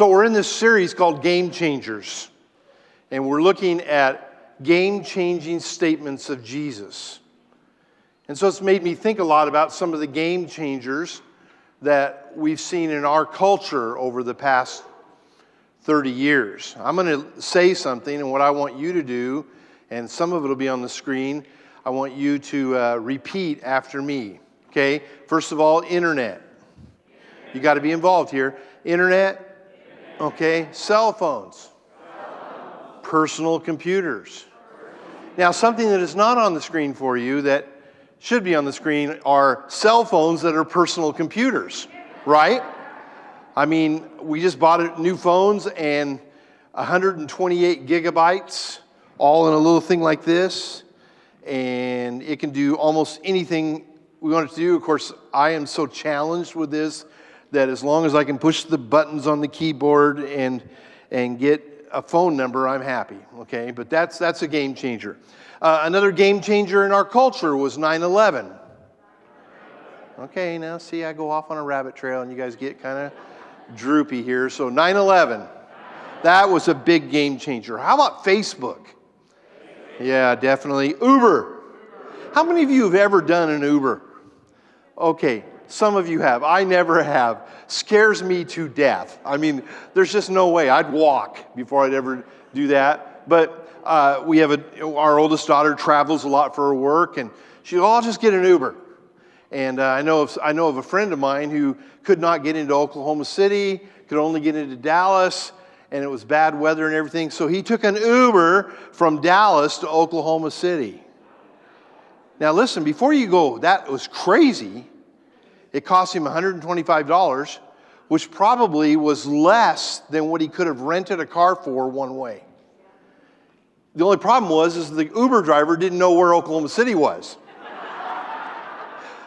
So we're in this series called Game Changers, and we're looking at game-changing statements of Jesus. And so it's made me think a lot about some of the game changers that we've seen in our culture over the past 30 years. I'm going to say something, and what I want you to do, and some of it will be on the screen, I want you to repeat after me. Okay? First of all, internet. You got to be involved here. Internet. Okay, cell phones, personal computers. Now, something that is not on the screen for you that should be on the screen are cell phones that are personal computers, right? I mean, we just bought new phones and 128 gigabytes, all in a little thing like this, and it can do almost anything we want it to do. Of course, I am so challenged with this that as long as I can push the buttons on the keyboard and get a phone number, I'm happy, okay? But that's a game changer. Another game changer in our culture was 9/11. Okay, now see, I go off on a rabbit trail and you guys get kind of droopy here. So 9/11, that was a big game changer. How about Facebook? Yeah, definitely. Uber. How many of you have ever done an Uber? Okay. Some of you have. I never have. Scares me to death. I mean, there's just no way. I'd walk before I'd ever do that. But we have our oldest daughter travels a lot for her work, and she'll all just get an Uber. And I know of a friend of mine who could not get into Oklahoma City, could only get into Dallas, and it was bad weather and everything. So he took an Uber from Dallas to Oklahoma City. Now listen, before you go, that was crazy. It cost him $125, which probably was less than what he could have rented a car for one way. The only problem was the Uber driver didn't know where Oklahoma City was.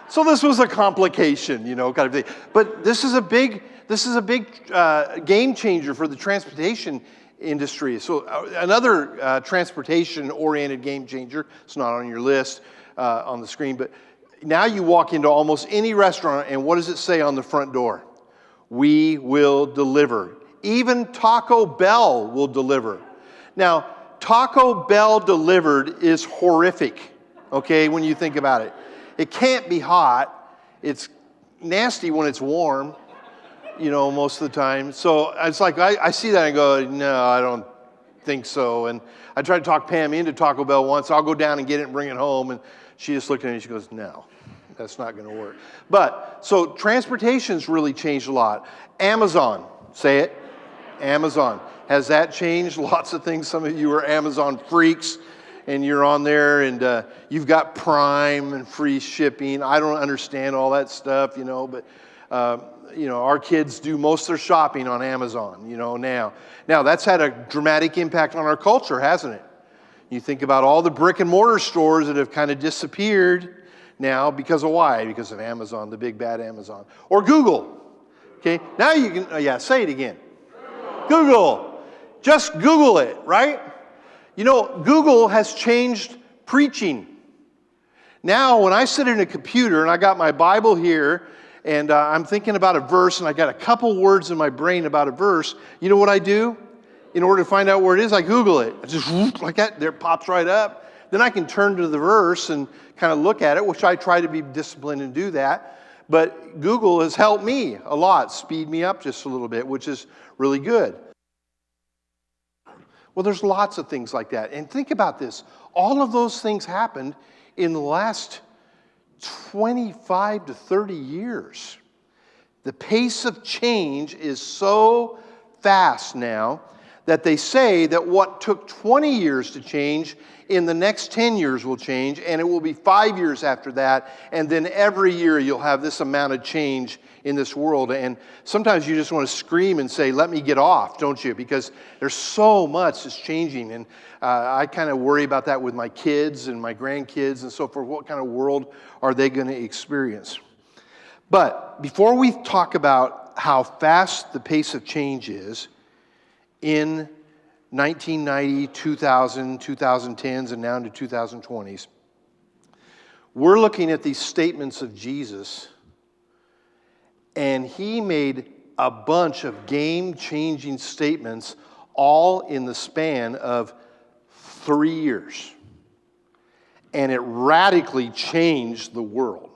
So this was a complication, kind of thing. But this is a big game changer for the transportation industry. So another transportation-oriented game changer. It's not on your list on the screen, but now you walk into almost any restaurant, and what does it say on the front door? We will deliver. Even Taco Bell will deliver. Now, Taco Bell delivered is horrific, okay, when you think about it. It can't be hot. It's nasty when it's warm, most of the time. So it's like I see that and go, no, I don't think so. And I tried to talk Pam into Taco Bell once. I'll go down and get it and bring it home. And she just looked at me and she goes, no. That's not going to work. But, so transportation's really changed a lot. Amazon, say it. Amazon. Has that changed? Lots of things. Some of you are Amazon freaks, and you're on there, and you've got Prime and free shipping. I don't understand all that stuff, but, our kids do most of their shopping on Amazon, now. Now, that's had a dramatic impact on our culture, hasn't it? You think about all the brick and mortar stores that have kind of disappeared now because of why? Because of Amazon, the big bad Amazon. Or Google. Okay, now you can, say it again. Google. Just Google it, right? Google has changed preaching. Now, when I sit in a computer and I got my Bible here and I'm thinking about a verse and I got a couple words in my brain about a verse, you know what I do? In order to find out where it is, I Google it. I just like that, there it pops right up. Then I can turn to the verse and kind of look at it, which I try to be disciplined and do that. But Google has helped me a lot, speed me up just a little bit, which is really good. Well, there's lots of things like that. And think about this. All of those things happened in the last 25 to 30 years. The pace of change is so fast now that they say that what took 20 years to change, in the next 10 years will change, and it will be 5 years after that, and then every year you'll have this amount of change in this world. And sometimes you just want to scream and say, let me get off, don't you? Because there's so much that's changing, and I kind of worry about that with my kids and my grandkids and so forth. What kind of world are they going to experience? But before we talk about how fast the pace of change is, in 1990, 2000, 2010s, and now into 2020s, we're looking at these statements of Jesus, and he made a bunch of game-changing statements all in the span of 3 years. And it radically changed the world.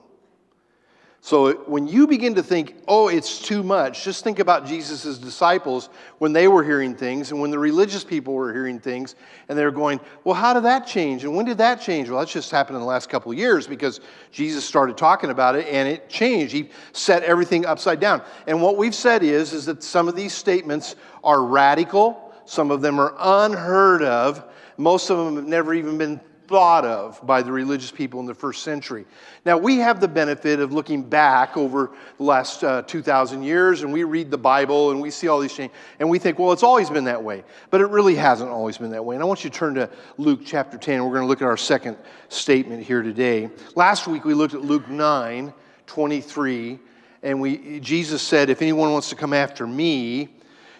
So when you begin to think, oh, it's too much, just think about Jesus' disciples when they were hearing things and when the religious people were hearing things and they were going, well, how did that change? And when did that change? Well, that's just happened in the last couple of years because Jesus started talking about it and it changed. He set everything upside down. And what we've said is that some of these statements are radical. Some of them are unheard of. Most of them have never even been thought of by the religious people in the first century. Now, we have the benefit of looking back over the last 2,000 years, and we read the Bible, and we see all these things, and we think, well, it's always been that way. But it really hasn't always been that way. And I want you to turn to Luke chapter 10. We're going to look at our second statement here today. Last week, we looked at Luke 9:23, and Jesus said, if anyone wants to come after me,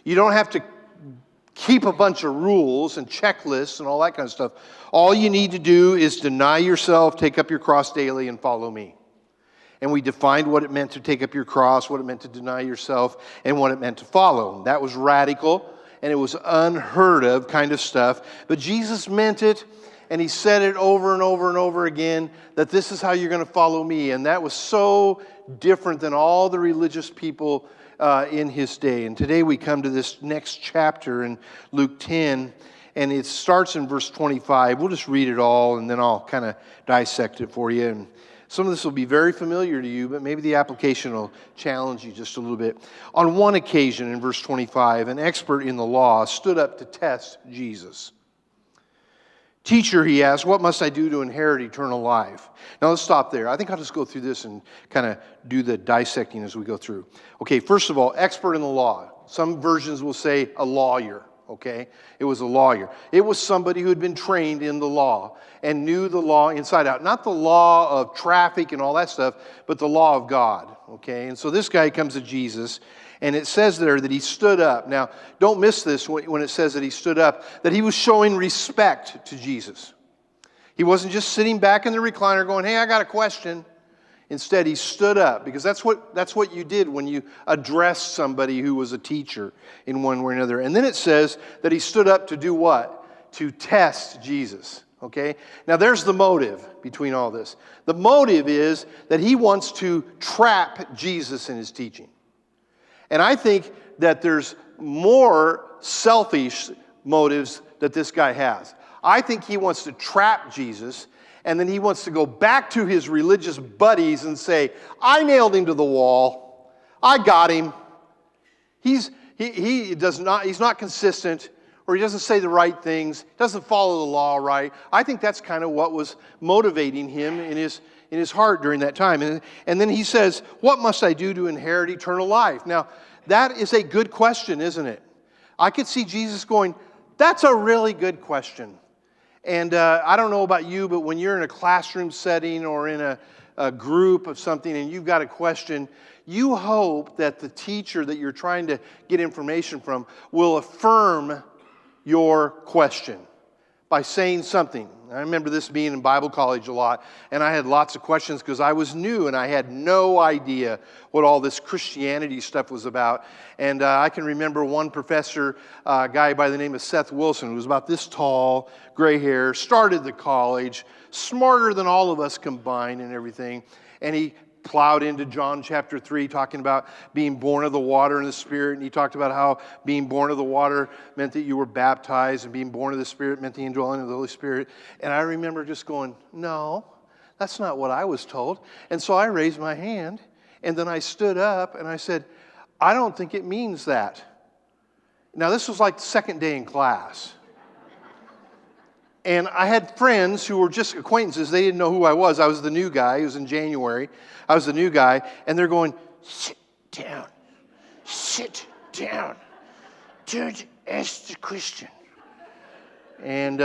you don't have to keep a bunch of rules and checklists and all that kind of stuff. All you need to do is deny yourself, take up your cross daily, and follow me. And we defined what it meant to take up your cross, what it meant to deny yourself, and what it meant to follow. That was radical, and it was unheard of kind of stuff. But Jesus meant it, and he said it over and over and over again, that this is how you're going to follow me. And that was so different than all the religious people in his day. And today we come to this next chapter in Luke 10, and it starts in verse 25. We'll just read it all, and then I'll kind of dissect it for you. And some of this will be very familiar to you, but maybe the application will challenge you just a little bit. On one occasion, in verse 25, an expert in the law stood up to test Jesus. Teacher, he asked, what must I do to inherit eternal life? Now let's stop there. I think I'll just go through this and kind of do the dissecting as we go through. Okay, first of all, expert in the law. Some versions will say a lawyer, okay? It was a lawyer. It was somebody who had been trained in the law and knew the law inside out. Not the law of traffic and all that stuff, but the law of God, okay? And so this guy comes to Jesus, and it says there that he stood up. Now, don't miss this when it says that he stood up, that he was showing respect to Jesus. He wasn't just sitting back in the recliner going, hey, I got a question. Instead, he stood up, because that's what you did when you addressed somebody who was a teacher in one way or another. And then it says that he stood up to do what? To test Jesus. Okay? Now, there's the motive between all this. The motive is that he wants to trap Jesus in his teaching. And I think that there's more selfish motives that this guy has. I think he wants to trap Jesus, and then he wants to go back to his religious buddies and say, I nailed him to the wall. I got him. He's not consistent, or he doesn't say the right things, doesn't follow the law right. I think that's kind of what was motivating him in his heart during that time. And then he says, what must I do to inherit eternal life? Now, that is a good question, isn't it? I could see Jesus going, that's a really good question. And I don't know about you, but when you're in a classroom setting or in a group of something and you've got a question, you hope that the teacher that you're trying to get information from will affirm your question by saying something. I remember this being in Bible college a lot, and I had lots of questions because I was new and I had no idea what all this Christianity stuff was about. And I can remember one professor, a guy by the name of Seth Wilson, who was about this tall, gray hair, started the college, smarter than all of us combined and everything. And he plowed into John chapter 3, talking about being born of the water and the Spirit. And he talked about how being born of the water meant that you were baptized, and being born of the Spirit meant the indwelling of the Holy Spirit. And I remember just going, no, that's not what I was told. And so I raised my hand, and then I stood up, and I said, I don't think it means that. Now, this was like the second day in class. And I had friends who were just acquaintances. They didn't know who I was. I was the new guy. It was in January. I was the new guy. And they're going, sit down. Sit down. Don't ask the question. And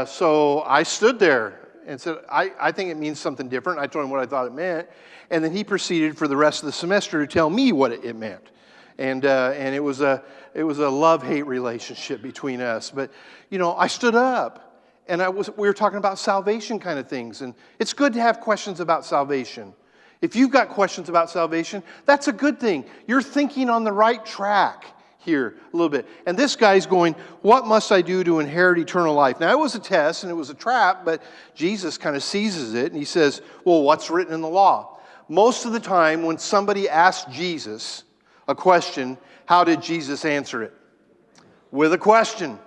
so I stood there and said, I think it means something different. I told him what I thought it meant. And then he proceeded for the rest of the semester to tell me what it meant. And it was a love-hate relationship between us. But, I stood up. And we were talking about salvation kind of things. And it's good to have questions about salvation. If you've got questions about salvation, that's a good thing. You're thinking on the right track here a little bit. And this guy's going, what must I do to inherit eternal life? Now, it was a test and it was a trap, but Jesus kind of seizes it and he says, well, what's written in the law? Most of the time when somebody asks Jesus a question, how did Jesus answer it? With a question.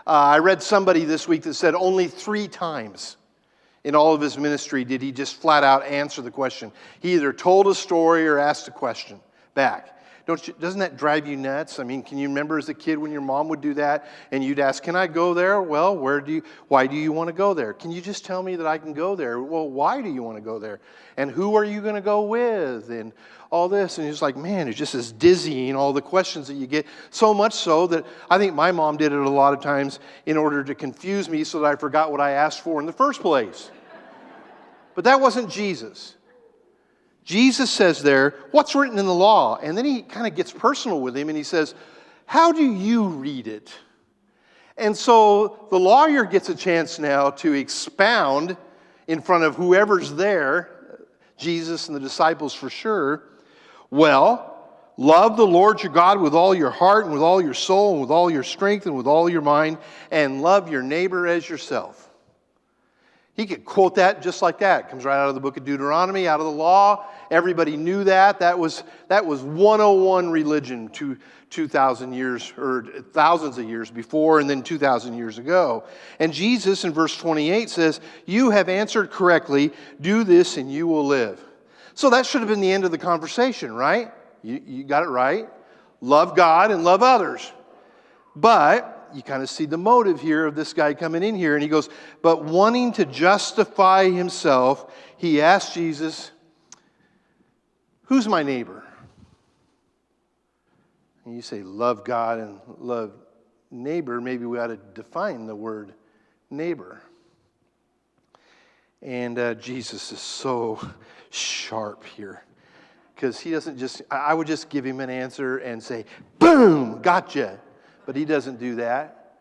I read somebody this week that said only 3 times in all of his ministry did he just flat out answer the question. He either told a story or asked a question back. Doesn't that drive you nuts? I mean, can you remember as a kid when your mom would do that and you'd ask, can I go there? Well, why do you want to go there? Can you just tell me that I can go there? Well, why do you want to go there? And who are you going to go with? And all this. And he's like, man, it's just as dizzying, all the questions that you get. So much so that I think my mom did it a lot of times in order to confuse me so that I forgot what I asked for in the first place. But that wasn't Jesus. Jesus says there, what's written in the law? And then he kind of gets personal with him and he says, how do you read it? And so the lawyer gets a chance now to expound in front of whoever's there, Jesus and the disciples for sure. Well, love the Lord your God with all your heart and with all your soul and with all your strength and with all your mind, and love your neighbor as yourself. He could quote that just like that. It comes right out of the book of Deuteronomy, out of the law. Everybody knew that. That was 101 religion 2,000 years, or thousands of years before, and then 2,000 years ago. And Jesus in verse 28 says, you have answered correctly. Do this and you will live. So that should have been the end of the conversation, right? You got it right. Love God and love others. But you kind of see the motive here of this guy coming in here. And he goes, but wanting to justify himself, he asked Jesus, who's my neighbor? And you say, love God and love neighbor. Maybe we ought to define the word neighbor. And Jesus is so sharp here. Because he doesn't just, I would just give him an answer and say, boom, gotcha. But he doesn't do that.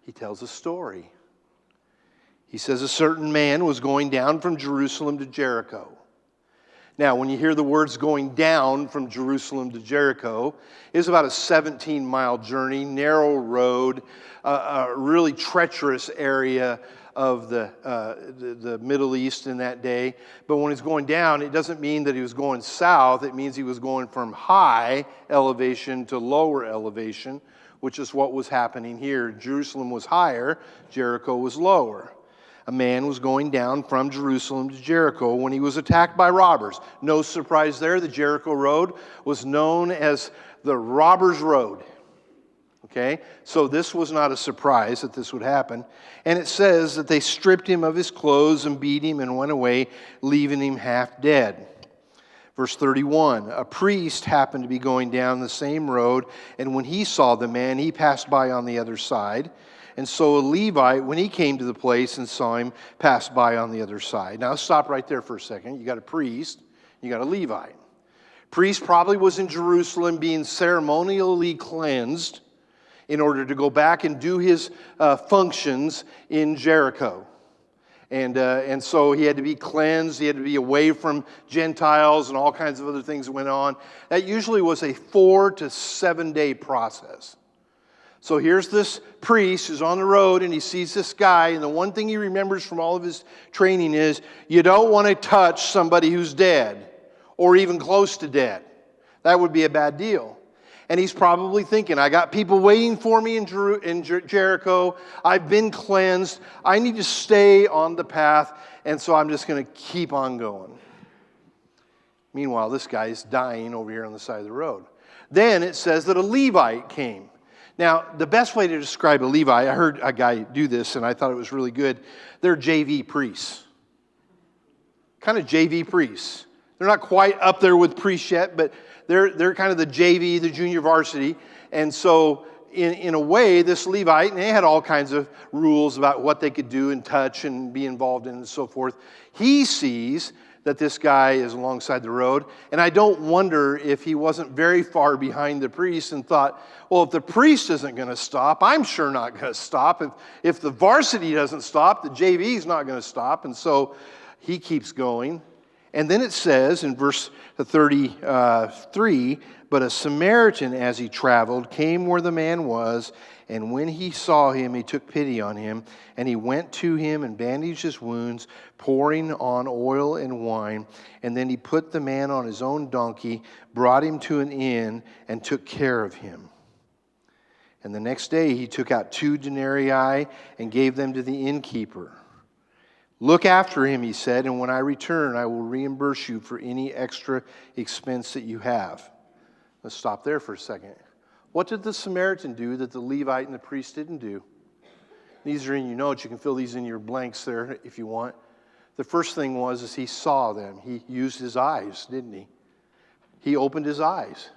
He tells a story. He says a certain man was going down from Jerusalem to Jericho. Now, when you hear the words going down from Jerusalem to Jericho, it's about a 17-mile journey, narrow road, a really treacherous area of the Middle East in that day. But when he's going down, it doesn't mean that he was going south. It means he was going from high elevation to lower elevation, which is what was happening here. Jerusalem was higher, Jericho was lower. A man was going down from Jerusalem to Jericho when he was attacked by robbers. No surprise there, the Jericho Road was known as the Robbers' Road. Okay, so this was not a surprise that this would happen. And it says that they stripped him of his clothes and beat him and went away, leaving him half dead. Verse 31, a priest happened to be going down the same road, and when he saw the man, he passed by on the other side. And so a Levite, when he came to the place and saw him, passed by on the other side. Now stop right there for a second. You got a priest, you got a Levite. Priest probably was in Jerusalem being ceremonially cleansed in order to go back and do his functions in Jericho. And so he had to be cleansed. He had to be away from Gentiles and all kinds of other things that went on. That usually was a 4 to 7 day process. So here's this priest who's on the road and he sees this guy. And the one thing he remembers from all of his training is you don't want to touch somebody who's dead or even close to dead. That would be a bad deal. And he's probably thinking, I got people waiting for me in Jericho. I've been cleansed. I need to stay on the path. And so I'm just going to keep on going. Meanwhile, this guy is dying over here on the side of the road. Then it says that a Levite came. Now, the best way to describe a Levite, I heard a guy do this and I thought it was really good. They're JV priests. Kind of JV priests. They're not quite up there with priests yet, but they're kind of the JV, the junior varsity. And so in a way, this Levite, and they had all kinds of rules about what they could do and touch and be involved in and so forth. He sees that this guy is alongside the road. And I don't wonder if he wasn't very far behind the priest and thought, well, if the priest isn't going to stop, I'm sure not going to stop. If the varsity doesn't stop, the JV is not going to stop. And so he keeps going. And then it says in verse 33, but a Samaritan, as he traveled, came where the man was, and when he saw him, he took pity on him, and he went to him and bandaged his wounds, pouring on oil and wine. And then he put the man on his own donkey, brought him to an inn, and took care of him. And the next day he took out 2 denarii and gave them to the innkeeper. Look after him, he said, and when I return, I will reimburse you for any extra expense that you have. Let's stop there for a second. What did the Samaritan do that the Levite and the priest didn't do? These are in your notes. You can fill these in your blanks there if you want. The first thing was he saw them. He used his eyes, didn't he? He opened his eyes.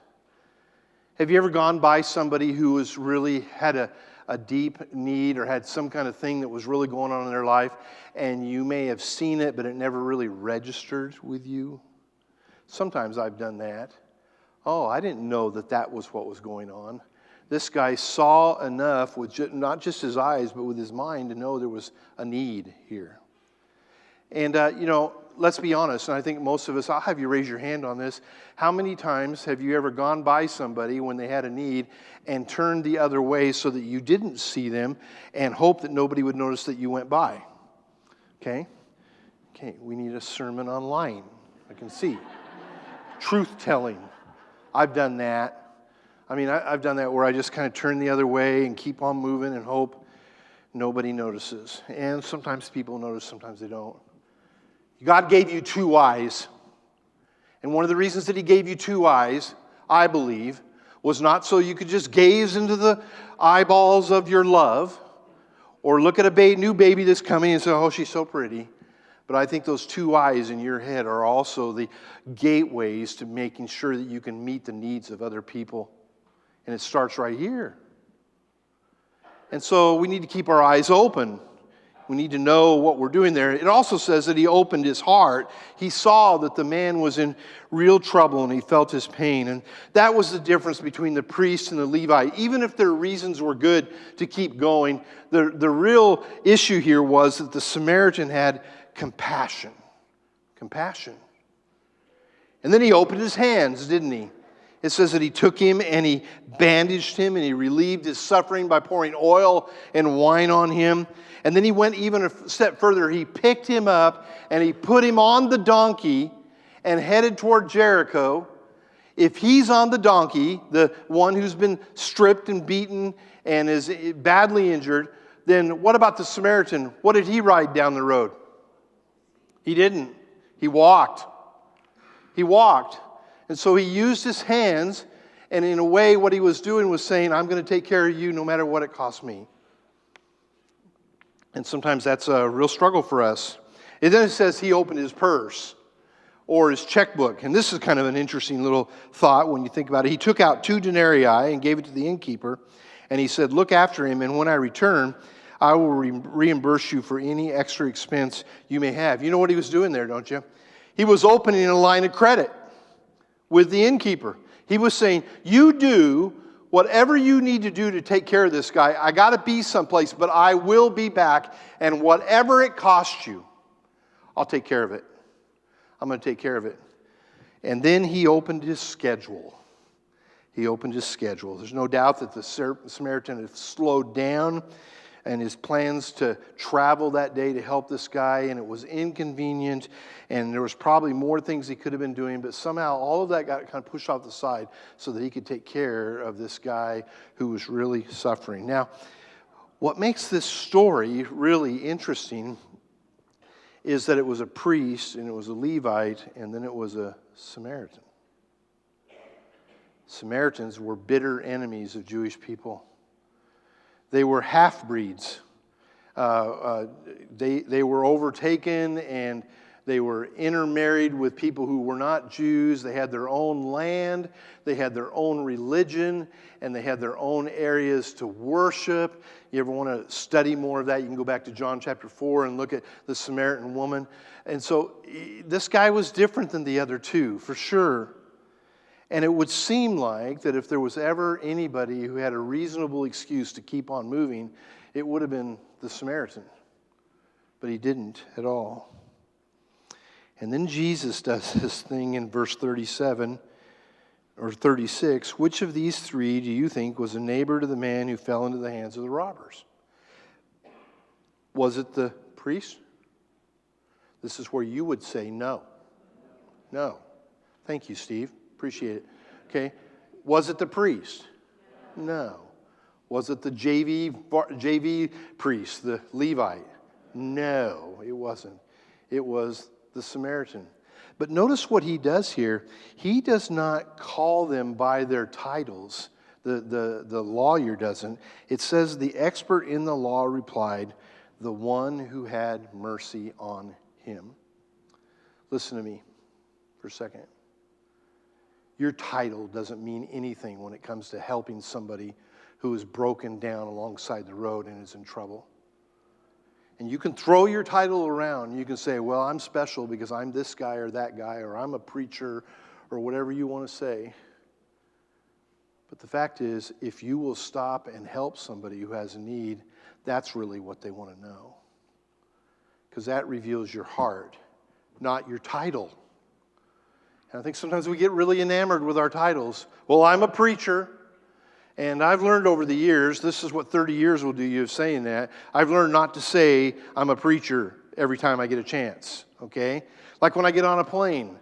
Have you ever gone by somebody who was really had a deep need or had some kind of thing that was really going on in their life, and you may have seen it, but it never really registered with you? Sometimes I've done that. Oh, I didn't know that was what was going on. This guy saw enough with not just his eyes, but with his mind to know there was a need here. And, let's be honest, and I think most of us, I'll have you raise your hand on this. How many times have you ever gone by somebody when they had a need and turned the other way so that you didn't see them and hoped that nobody would notice that you went by? Okay, we need a sermon on lying. I can see. Truth-telling. I've done that. I've done that where I just kind of turn the other way and keep on moving and hope nobody notices. And sometimes people notice, sometimes they don't. God gave you 2 eyes. And one of the reasons that he gave you 2 eyes, I believe, was not so you could just gaze into the eyeballs of your love or look at a new baby that's coming and say, oh, she's so pretty. But I think those 2 eyes in your head are also the gateways to making sure that you can meet the needs of other people. And it starts right here. And so we need to keep our eyes open. We need to know what we're doing there. It also says that he opened his heart. He saw that the man was in real trouble and he felt his pain. And that was the difference between the priest and the Levite. Even if their reasons were good to keep going, the real issue here was that the Samaritan had compassion. Compassion. And then he opened his hands, didn't he? It says that he took him and he bandaged him and he relieved his suffering by pouring oil and wine on him. And then he went even a step further. He picked him up and he put him on the donkey and headed toward Jericho. If he's on the donkey, the one who's been stripped and beaten and is badly injured, then what about the Samaritan? What did he ride down the road? He didn't. He walked. He walked. And so he used his hands, and in a way what he was doing was saying, I'm going to take care of you no matter what it costs me. And sometimes that's a real struggle for us. And then it says he opened his purse or his checkbook. And this is kind of an interesting little thought when you think about it. He took out 2 denarii and gave it to the innkeeper. And he said, look after him, and when I return, I will reimburse you for any extra expense you may have. You know what he was doing there, don't you? He was opening a line of credit with the innkeeper. He was saying, you do whatever you need to do to take care of this guy. I got to be someplace, but I will be back, and whatever it costs you, I'll take care of it. I'm going to take care of it. And then he opened his schedule. He opened his schedule. There's no doubt that the Samaritan had slowed down and his plans to travel that day to help this guy, and it was inconvenient, and there was probably more things he could have been doing, but somehow all of that got kind of pushed off the side so that he could take care of this guy who was really suffering. Now, what makes this story really interesting is that it was a priest, and it was a Levite, and then it was a Samaritan. Samaritans were bitter enemies of Jewish people. They were half-breeds. They were overtaken and they were intermarried with people who were not Jews. They had their own land, they had their own religion, and they had their own areas to worship. You ever want to study more of that, you can go back to John chapter 4 and look at the Samaritan woman. And so this guy was different than the other two, for sure. And it would seem like that if there was ever anybody who had a reasonable excuse to keep on moving, it would have been the Samaritan. But he didn't at all. And then Jesus does this thing in verse 37 or 36. Which of these three do you think was a neighbor to the man who fell into the hands of the robbers? Was it the priest? This is where you would say no. No. Thank you, Steve. Appreciate it. Okay. Was it the priest? No. Was it the JV priest, the Levite? No, it wasn't. It was the Samaritan. But notice what he does here. He does not call them by their titles. The lawyer doesn't. It says the expert in the law replied, the one who had mercy on him. Listen to me for a second. Your title doesn't mean anything when it comes to helping somebody who is broken down alongside the road and is in trouble. And you can throw your title around. You can say, well, I'm special because I'm this guy or that guy, or I'm a preacher, or whatever you want to say. But the fact is, if you will stop and help somebody who has a need, that's really what they want to know. Because that reveals your heart, not your title. And I think sometimes we get really enamored with our titles. Well, I'm a preacher. And I've learned over the years, this is what 30 years will do you of saying that, I've learned not to say I'm a preacher every time I get a chance, okay? Like when I get on a plane.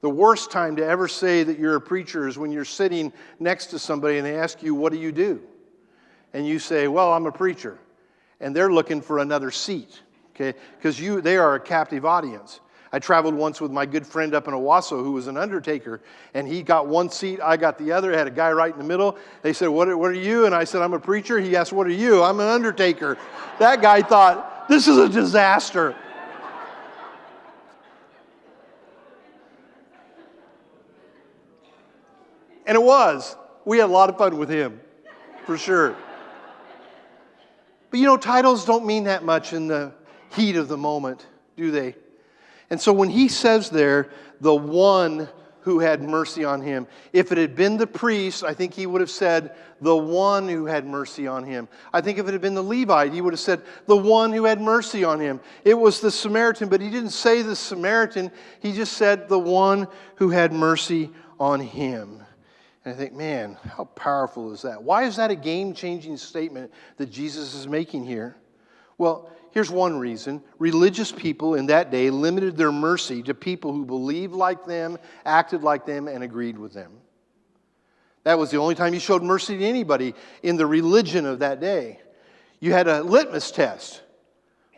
The worst time to ever say that you're a preacher is when you're sitting next to somebody and they ask you, what do you do? And you say, well, I'm a preacher. And they're looking for another seat, okay? Because they are a captive audience. I traveled once with my good friend up in Owasso who was an undertaker, and he got one seat, I got the other, had a guy right in the middle. They said, what are you? And I said, I'm a preacher. He asked, what are you? I'm an undertaker. That guy thought, this is a disaster. And it was. We had a lot of fun with him, for sure. But you know, titles don't mean that much in the heat of the moment, do they? And so when he says there, the one who had mercy on him, if it had been the priest, I think he would have said, the one who had mercy on him. I think if it had been the Levite, he would have said, the one who had mercy on him. It was the Samaritan, but he didn't say the Samaritan. He just said, the one who had mercy on him. And I think, man, how powerful is that? Why is that a game-changing statement that Jesus is making here? Well, here's one reason. Religious people in that day limited their mercy to people who believed like them, acted like them, and agreed with them. That was the only time you showed mercy to anybody in the religion of that day. You had a litmus test.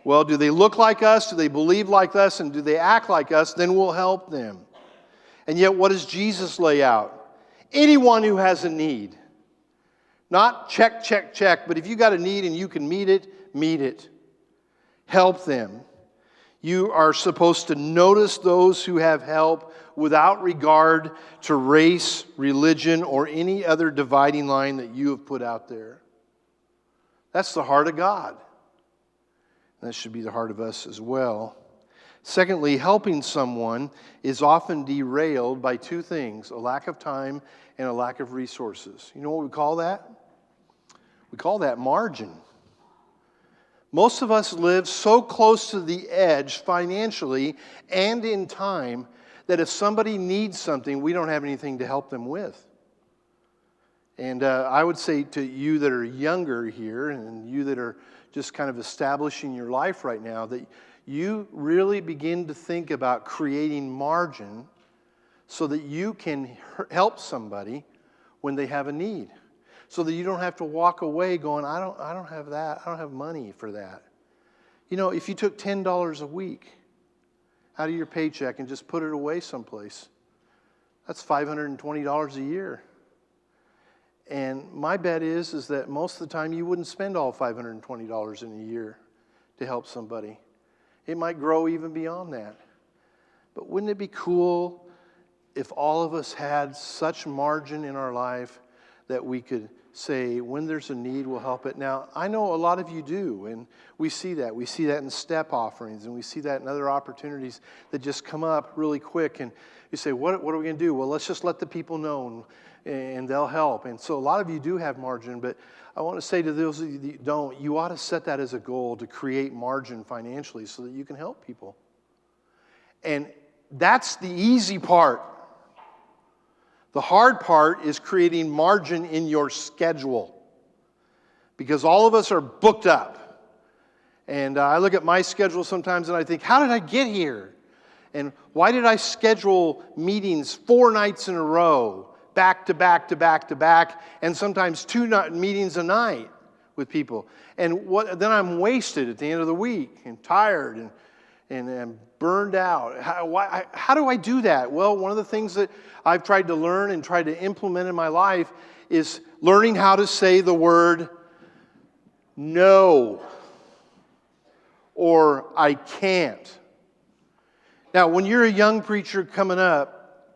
Well, do they look like us? Do they believe like us? And do they act like us? Then we'll help them. And yet, what does Jesus lay out? Anyone who has a need. Not check, check, check, but if you got a need and you can meet it, meet it. Help them. You are supposed to notice those who have help without regard to race, religion, or any other dividing line that you have put out there. That's the heart of God. And that should be the heart of us as well. Secondly, helping someone is often derailed by two things, a lack of time and a lack of resources. You know what we call that? We call that margin. Most of us live so close to the edge financially and in time that if somebody needs something, we don't have anything to help them with. And I would say to you that are younger here and you that are just kind of establishing your life right now that you really begin to think about creating margin so that you can help somebody when they have a need. So that you don't have to walk away going, I don't have that. I don't have money for that. You know, if you took $10 a week out of your paycheck and just put it away someplace, that's $520 a year. And my bet is that most of the time you wouldn't spend all $520 in a year to help somebody. It might grow even beyond that. But wouldn't it be cool if all of us had such margin in our life that we could say, when there's a need, we'll help it. Now, I know a lot of you do, and we see that. We see that in step offerings, and we see that in other opportunities that just come up really quick. And you say, what are we going to do? Well, let's just let the people know, and they'll help. And so a lot of you do have margin, but I want to say to those of you that don't, you ought to set that as a goal to create margin financially so that you can help people. And that's the easy part. The hard part is creating margin in your schedule. Because all of us are booked up. And I look at my schedule sometimes and I think, how did I get here? And why did I schedule meetings 4 nights in a row, back to back to back to back, and sometimes 2 meetings a night with people? And then I'm wasted at the end of the week and tired and burned out. How do I do that? Well, one of the things that I've tried to learn and tried to implement in my life is learning how to say the word no or I can't. Now, when you're a young preacher coming up,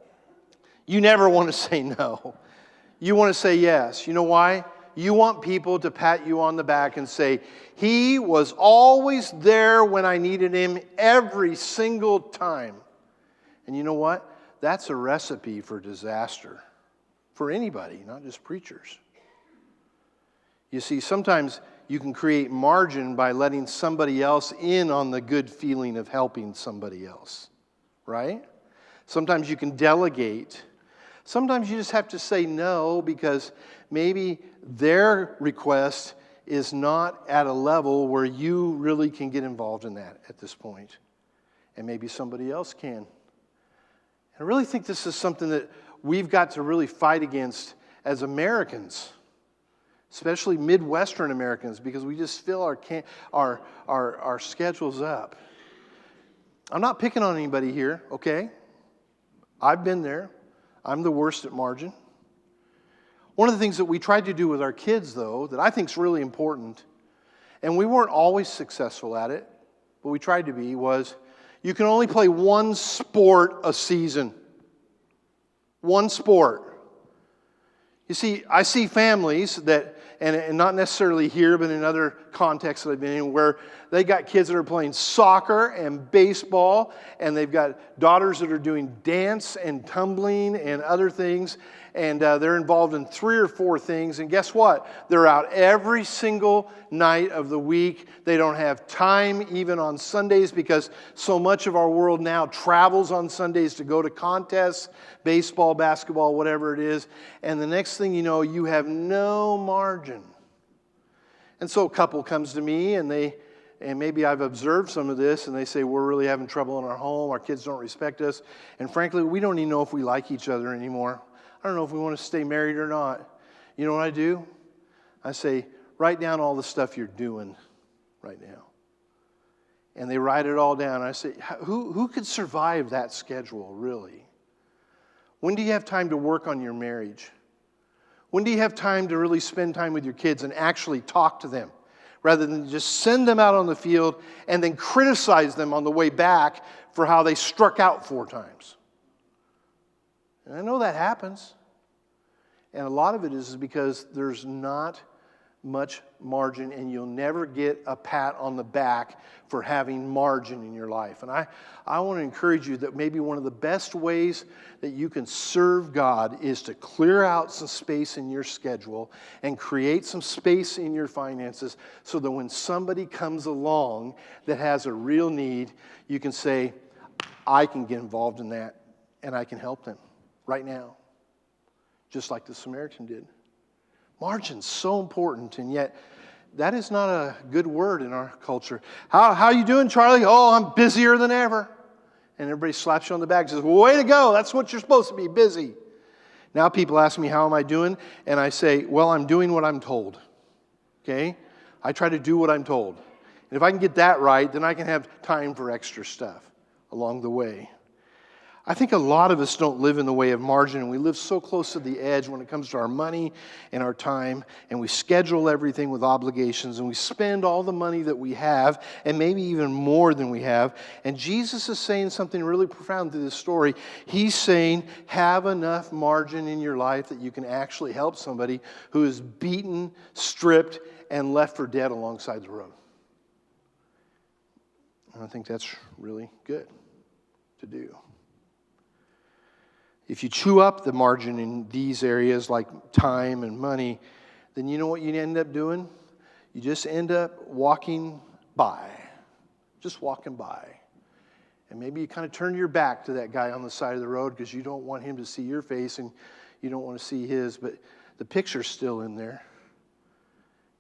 you never want to say no. You want to say yes. You know why? You want people to pat you on the back and say, he was always there when I needed him every single time. And you know what? That's a recipe for disaster for anybody, not just preachers. You see, sometimes you can create margin by letting somebody else in on the good feeling of helping somebody else, right? Sometimes you can delegate. Sometimes you just have to say no because maybe their request is not at a level where you really can get involved in that at this point. And maybe somebody else can. I really think this is something that we've got to really fight against as Americans, especially Midwestern Americans, because we just fill our schedules up. I'm not picking on anybody here, okay? I've been there. I'm the worst at margin. One of the things that we tried to do with our kids, though, that I think is really important, and we weren't always successful at it, but we tried to be, was you can only play one sport a season. One sport. You see, I see families that, and not necessarily here, but in other contexts that I've been in, where they got kids that are playing soccer and baseball, and they've got daughters that are doing dance and tumbling and other things, and they're involved in 3 or 4 things, and guess what? They're out every single night of the week. They don't have time even on Sundays because so much of our world now travels on Sundays to go to contests, baseball, basketball, whatever it is, and the next thing you know, you have no margin. And so a couple comes to me, and maybe I've observed some of this, and they say, we're really having trouble in our home, our kids don't respect us, and frankly, we don't even know if we like each other anymore. I don't know if we want to stay married or not. You know what I do? I say, write down all the stuff you're doing right now. And they write it all down. I say, who could survive that schedule, really? When do you have time to work on your marriage? When do you have time to really spend time with your kids and actually talk to them, rather than just send them out on the field and then criticize them on the way back for how they struck out 4 times? And I know that happens. And a lot of it is because there's not much margin, and you'll never get a pat on the back for having margin in your life. And I want to encourage you that maybe one of the best ways that you can serve God is to clear out some space in your schedule and create some space in your finances so that when somebody comes along that has a real need, you can say, I can get involved in that and I can help them right now, just like the Samaritan did. Margin's so important, and yet that is not a good word in our culture. How you doing, Charlie? Oh, I'm busier than ever. And everybody slaps you on the back and says, well, way to go. That's what you're supposed to be, busy. Now people ask me, how am I doing? And I say, well, I'm doing what I'm told. Okay? I try to do what I'm told. And if I can get that right, then I can have time for extra stuff along the way. I think a lot of us don't live in the way of margin, and we live so close to the edge when it comes to our money and our time, and we schedule everything with obligations, and we spend all the money that we have, and maybe even more than we have. And Jesus is saying something really profound through this story. He's saying, have enough margin in your life that you can actually help somebody who is beaten, stripped, and left for dead alongside the road. And I think that's really good to do. If you chew up the margin in these areas like time and money, then you know what you end up doing? You just end up walking by. Just walking by. And maybe you kind of turn your back to that guy on the side of the road because you don't want him to see your face and you don't want to see his, but the picture's still in there.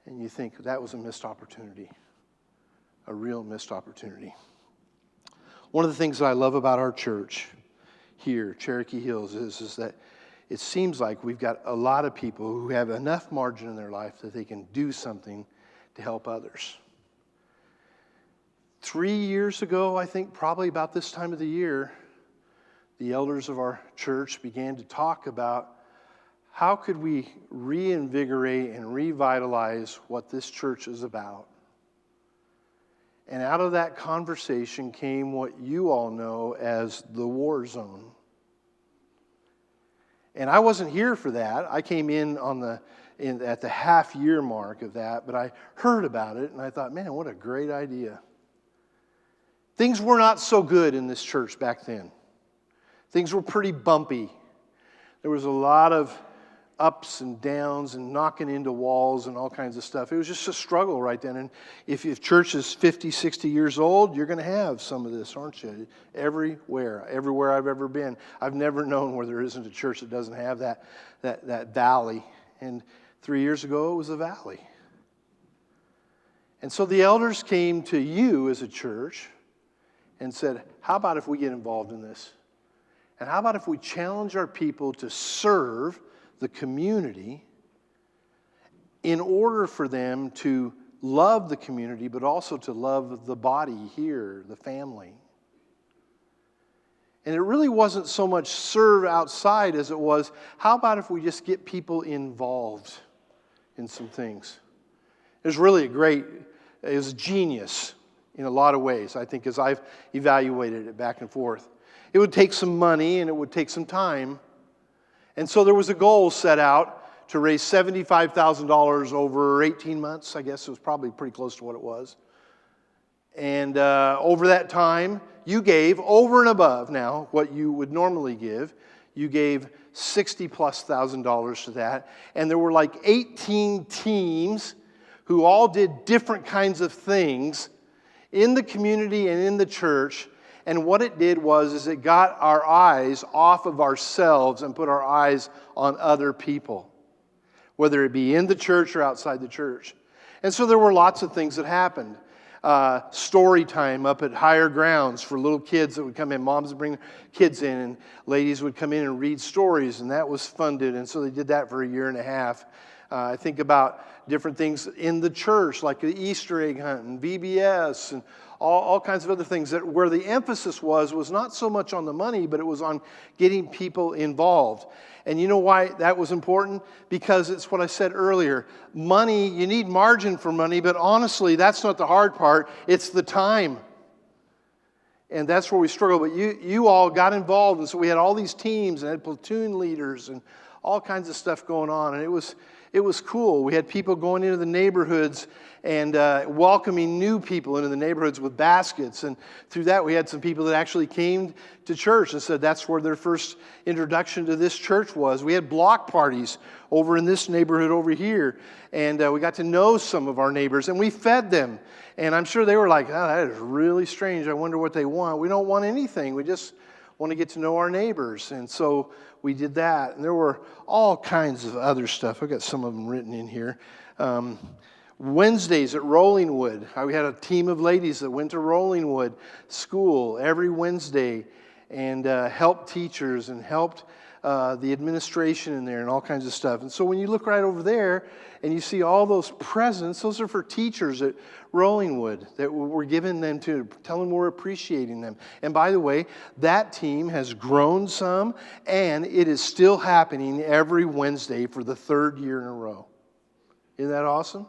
And you think that was a missed opportunity, a real missed opportunity. One of the things that I love about our church here, Cherokee Hills, is that it seems like we've got a lot of people who have enough margin in their life that they can do something to help others. 3 years ago, I think probably about this time of the year, the elders of our church began to talk about how could we reinvigorate and revitalize what this church is about. And out of that conversation came what you all know as the war zone. And I wasn't here for that. I came in at the half-year mark of that, but I heard about it, and I thought, man, what a great idea. Things were not so good in this church back then. Things were pretty bumpy. There was a lot of ups and downs and knocking into walls and all kinds of stuff. It was just a struggle right then. And if church is 50, 60 years old, you're going to have some of this, aren't you? Everywhere I've ever been. I've never known where there isn't a church that doesn't have that valley. And 3 years ago, it was a valley. And so the elders came to you as a church and said, how about if we get involved in this? And how about if we challenge our people to serve the community in order for them to love the community, but also to love the body here, the family? And it really wasn't so much serve outside as it was, how about if we just get people involved in some things? It was really it was genius in a lot of ways, I think, as I've evaluated it back and forth. It would take some money and it would take some time. And so there was a goal set out to raise $75,000 over 18 months. I guess it was probably pretty close to what it was. And over that time, you gave over and above now what you would normally give. You gave $60,000+ to that. And there were like 18 teams who all did different kinds of things in the community and in the church. And what it did was it got our eyes off of ourselves and put our eyes on other people, whether it be in the church or outside the church. And so there were lots of things that happened. Story time up at Higher Grounds for little kids that would come in. Moms would bring kids in, and ladies would come in and read stories, and that was funded. And so they did that for a year and a half. I think about different things in the church, like the Easter egg hunt and VBS and all kinds of other things, that where the emphasis was not so much on the money, but it was on getting people involved. And you know why that was important? Because it's what I said earlier. Money, you need margin for money, but honestly, that's not the hard part. It's the time. And that's where we struggle. But you all got involved, and so we had all these teams and had platoon leaders and all kinds of stuff going on. And it was cool. We had people going into the neighborhoods and welcoming new people into the neighborhoods with baskets. And through that, we had some people that actually came to church and said that's where their first introduction to this church was. We had block parties over in this neighborhood over here. And we got to know some of our neighbors, and we fed them. And I'm sure they were like, oh, that is really strange. I wonder what they want. We don't want anything. We just want to get to know our neighbors. And so we did that. And there were all kinds of other stuff. I've got some of them written in here. Wednesdays at Rollingwood. We had a team of ladies that went to Rollingwood School every Wednesday and helped teachers and helped the administration in there and all kinds of stuff. And so when you look right over there and you see all those presents, those are for teachers at Rollingwood that we're giving them to tell them we're appreciating them. And by the way, that team has grown some, and it is still happening every Wednesday for the 3rd year in a row. Isn't that awesome?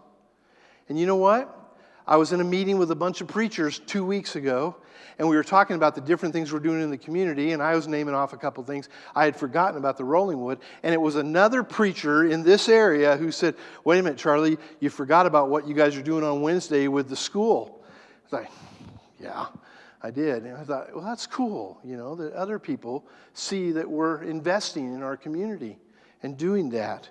And you know what? I was in a meeting with a bunch of preachers 2 weeks ago, and we were talking about the different things we're doing in the community, and I was naming off a couple things. I had forgotten about the Rollingwood, and it was another preacher in this area who said, wait a minute, Charlie, you forgot about what you guys are doing on Wednesday with the school. I was like, yeah, I did. And I thought, well, that's cool, that other people see that we're investing in our community and doing that.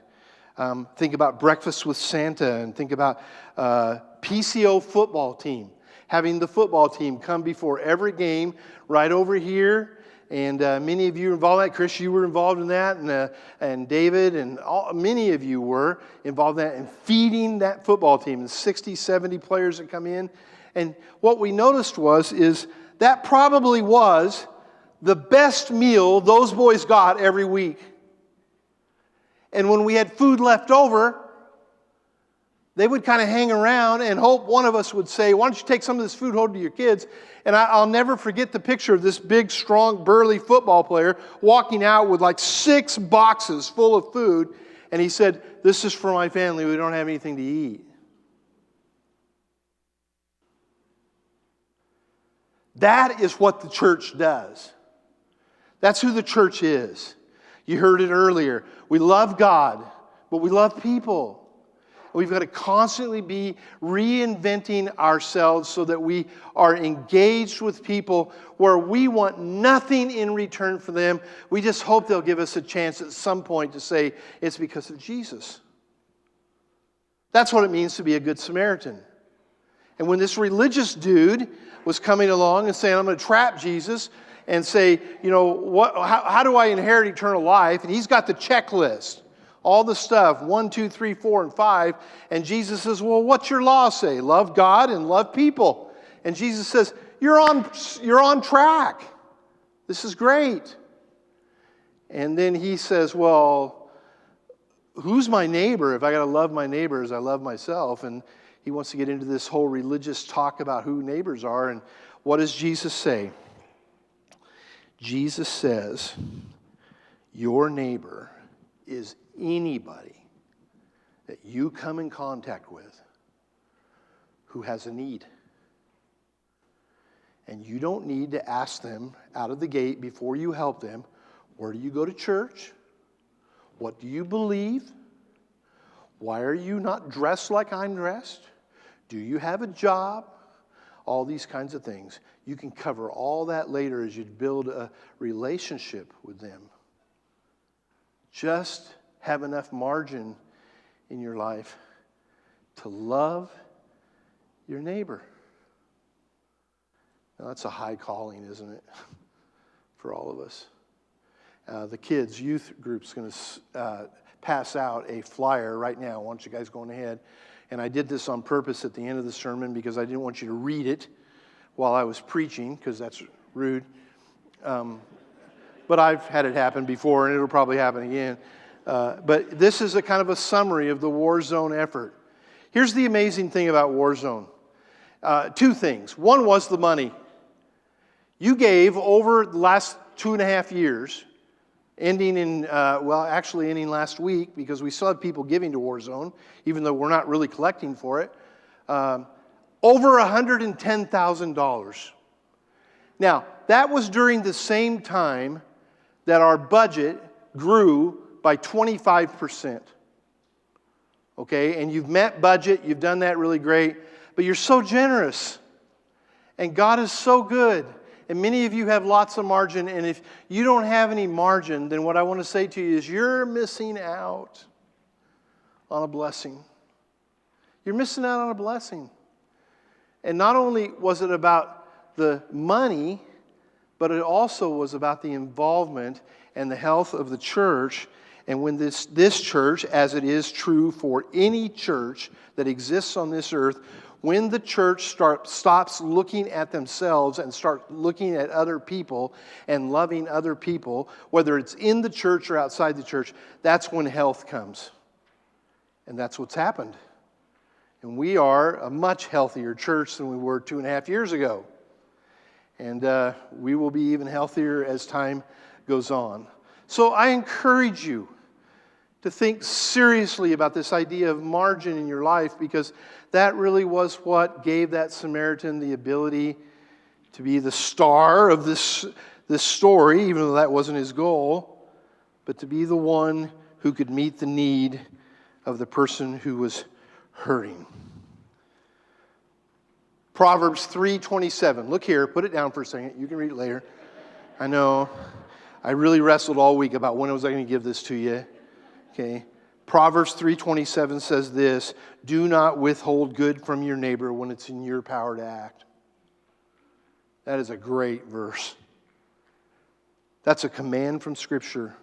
Think about Breakfast with Santa, and think about PCO football team having the football team come before every game right over here. And many of you were involved in that. Chris, you were involved in that. And David and many of you were involved in that. And feeding that football team. The 60, 70 players that come in. And what we noticed is that probably was the best meal those boys got every week. And when we had food left over, they would kind of hang around and hope one of us would say, why don't you take some of this food home to your kids? And I'll never forget the picture of this big, strong, burly football player walking out with like 6 boxes full of food. And he said, this is for my family. We don't have anything to eat. That is what the church does. That's who the church is. You heard it earlier. We love God, but we love people. We've got to constantly be reinventing ourselves so that we are engaged with people where we want nothing in return for them. We just hope they'll give us a chance at some point to say, it's because of Jesus. That's what it means to be a good Samaritan. And when this religious dude was coming along and saying, I'm going to trap Jesus and say, how do I inherit eternal life? And he's got the checklist. All the stuff, 1, 2, 3, 4, and 5. And Jesus says, well, what's your law say? Love God and love people. And Jesus says, you're on track. This is great. And then he says, well, who's my neighbor? If I got to love my neighbor as I love myself. And he wants to get into this whole religious talk about who neighbors are. And what does Jesus say? Jesus says, your neighbor is anybody that you come in contact with who has a need. And you don't need to ask them out of the gate before you help them, where do you go to church? What do you believe? Why are you not dressed like I'm dressed? Do you have a job? All these kinds of things. You can cover all that later as you build a relationship with them. Just have enough margin in your life to love your neighbor. Now, that's a high calling, isn't it? For all of us. The kids' youth group's going to pass out a flyer right now. Why don't you guys go on ahead? And I did this on purpose at the end of the sermon because I didn't want you to read it while I was preaching, because that's rude. But I've had it happen before, and it'll probably happen again. But this is a kind of a summary of the War Zone effort. Here's the amazing thing about War Zone. 2 things. One was the money. You gave over the last 2.5 years, ending last week, because we still have people giving to War Zone, even though we're not really collecting for it, over $110,000. Now, that was during the same time that our budget grew by 25%. Okay, and you've met budget, you've done that really great, but you're so generous. And God is so good. And many of you have lots of margin, and if you don't have any margin, then what I want to say to you is you're missing out on a blessing. You're missing out on a blessing. And not only was it about the money, but it also was about the involvement and the health of the church. And when this church, as it is true for any church that exists on this earth, when the church stops looking at themselves and start looking at other people and loving other people, whether it's in the church or outside the church, that's when health comes. And that's what's happened. And we are a much healthier church than we were 2.5 years ago. And we will be even healthier as time goes on. So I encourage you to think seriously about this idea of margin in your life, because that really was what gave that Samaritan the ability to be the star of this story, even though that wasn't his goal, but to be the one who could meet the need of the person who was hurting. Proverbs 3:27. Look here, put it down for a second. You can read it later. I know. I really wrestled all week about when was I going to give this to you. Okay. Proverbs 3:27 says this, do not withhold good from your neighbor when it's in your power to act. That is a great verse. That's a command from Scripture.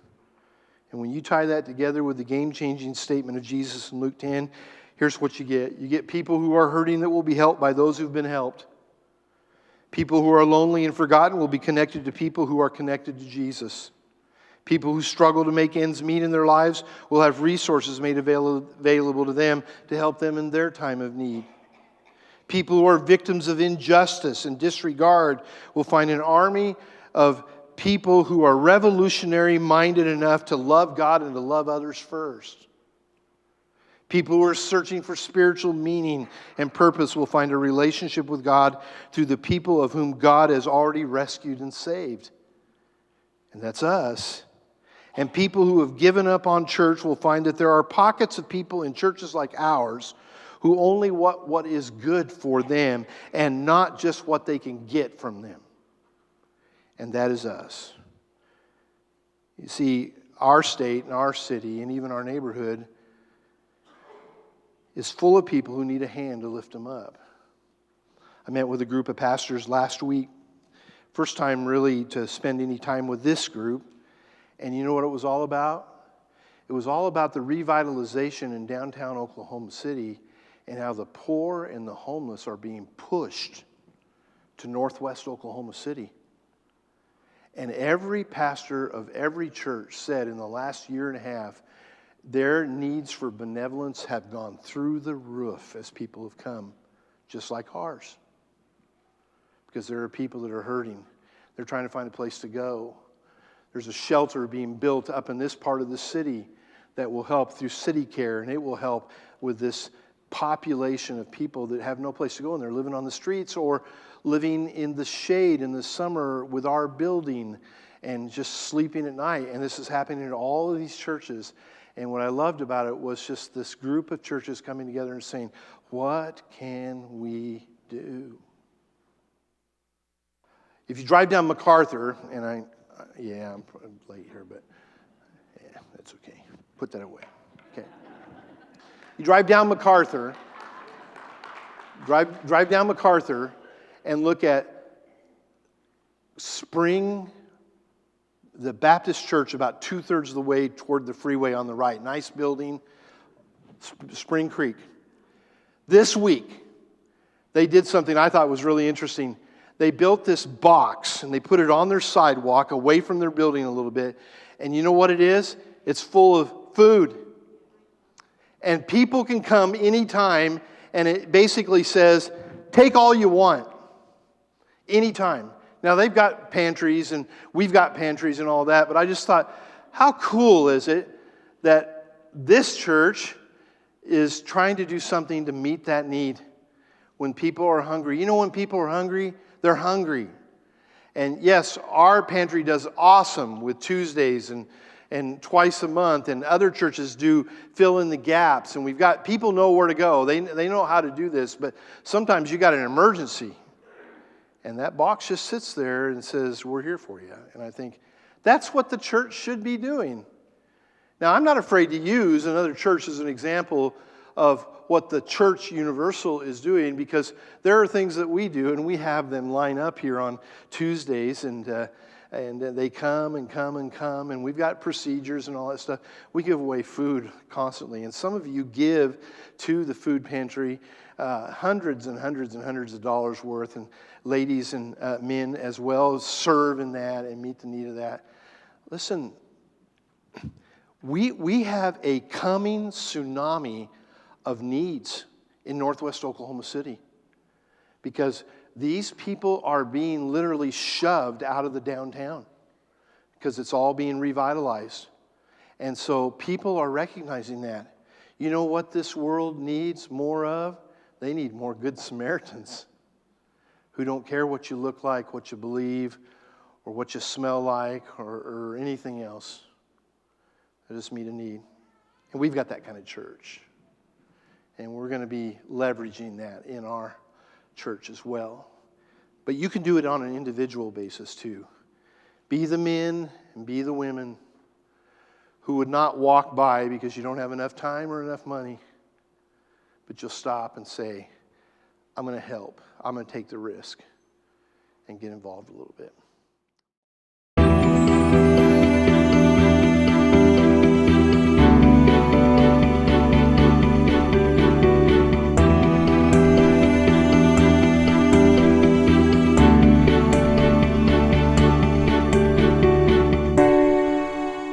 And when you tie that together with the game-changing statement of Jesus in Luke 10, here's what you get. You get people who are hurting that will be helped by those who've been helped. People who are lonely and forgotten will be connected to people who are connected to Jesus. People who struggle to make ends meet in their lives will have resources made available to them to help them in their time of need. People who are victims of injustice and disregard will find an army of people who are revolutionary-minded enough to love God and to love others first. People who are searching for spiritual meaning and purpose will find a relationship with God through the people of whom God has already rescued and saved. And that's us. And people who have given up on church will find that there are pockets of people in churches like ours who only want what is good for them and not just what they can get from them. And that is us. You see, our state and our city and even our neighborhood is full of people who need a hand to lift them up. I met with a group of pastors last week. First time really to spend any time with this group. And you know what it was all about? It was all about the revitalization in downtown Oklahoma City and how the poor and the homeless are being pushed to northwest Oklahoma City. And every pastor of every church said in the last year and a half, their needs for benevolence have gone through the roof as people have come, just like ours. Because there are people that are hurting. They're trying to find a place to go. There's a shelter being built up in this part of the city that will help through city care, and it will help with this population of people that have no place to go, and they're living on the streets or living in the shade in the summer with our building and just sleeping at night. And this is happening in all of these churches. And what I loved about it was just this group of churches coming together and saying, what can we do? If you drive down MacArthur, and I'm late here, but yeah, that's okay. Put that away. Okay. You drive down MacArthur, drive down MacArthur and look at Spring, the Baptist church about 2/3 of the way toward the freeway on the right. Nice building, Spring Creek. This week, they did something I thought was really interesting. They built this box, and they put it on their sidewalk away from their building a little bit. And you know what it is? It's full of food. And people can come anytime, and it basically says, take all you want, anytime. Now, they've got pantries, and we've got pantries and all that, but I just thought, how cool is it that this church is trying to do something to meet that need when people are hungry? You know, when people are hungry, they're hungry. And yes, our pantry does awesome with Tuesdays and twice a month, and other churches do fill in the gaps, and we've got people know where to go. They know how to do this, but sometimes you got an emergency. And that box just sits there and says, we're here for you. And I think that's what the church should be doing. Now, I'm not afraid to use another church as an example of what the church universal is doing, because there are things that we do, and we have them line up here on Tuesdays, and they come, and we've got procedures and all that stuff. We give away food constantly, and some of you give to the food pantry hundreds and hundreds and hundreds of dollars worth, and ladies and men as well serve in that and meet the need of that. Listen, we have a coming tsunami of needs in northwest Oklahoma City, because these people are being literally shoved out of the downtown because it's all being revitalized. And so people are recognizing that. You know what this world needs more of? They need more Good Samaritans who don't care what you look like, what you believe, or what you smell like, or anything else. They just meet a need. And we've got that kind of church. And we're going to be leveraging that in our church as well. But you can do it on an individual basis too. Be the men and be the women who would not walk by because you don't have enough time or enough money, but you'll stop and say, I'm going to help. I'm going to take the risk. and get involved a little bit.